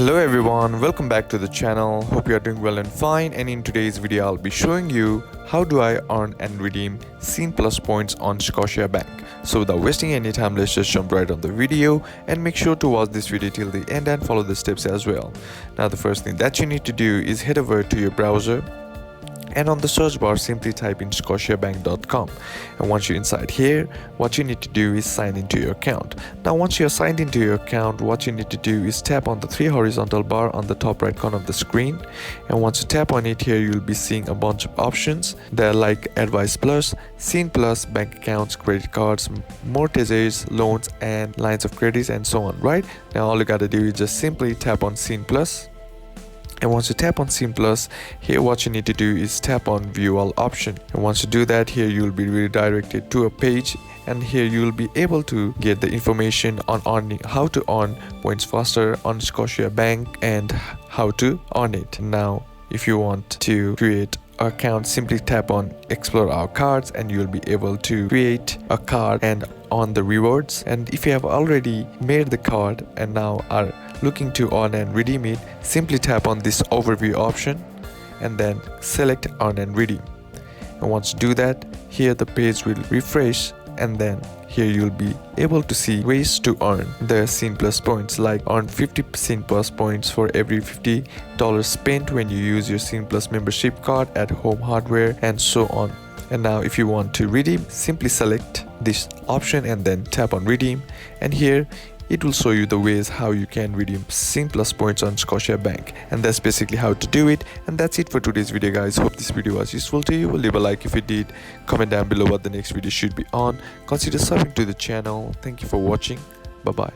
Hello everyone, welcome back to the channel. Hope you are doing well and fine, and in today's video I'll be showing you how do I earn and redeem Cineplex points on Scotiabank. So without wasting any time, let's just jump right on the video and make sure to watch this video till the end and follow the steps as well. Now the first thing that you need to do is head over to your browser, and on the search bar simply type in Scotiabank.com, and once you're inside here, what you need to do is sign into your account. Now once you're signed into your account, what you need to do is tap on the three horizontal bar on the top right corner of the screen, and once you tap on it, here you'll be seeing a bunch of options. They're like Advice Plus, Scene Plus, bank accounts, credit cards, mortgages, loans and lines of credits, and so on. Right now all you gotta do is just simply tap on Scene Plus. And once you tap on Cineplex, here what you need to do is tap on View All option. And once you do that, here you'll be redirected to a page, and here you'll be able to get the information on how to earn points faster on Scotiabank and how to earn it. Now, if you want to create an account, simply tap on Explore Our Cards, and you'll be able to create a card and earn the rewards. And if you have already made the card and now are looking to earn and redeem it, simply tap on this overview option and then select earn and redeem. And once you do that, here the page will refresh, and then here you'll be able to see ways to earn the Cineplex points, like earn 50 Cineplex points for every $50 spent when you use your Cineplex membership card at Home Hardware, and so on. And now if you want to redeem, simply select this option and then tap on redeem, and here it will show you the ways how you can redeem Cineplex points on Scotiabank. And that's basically how to do it. And that's it for today's video, guys. Hope this video was useful to you. Leave a like if it did, comment down below what the next video should be on, consider subbing to the channel. Thank you for watching. Bye bye.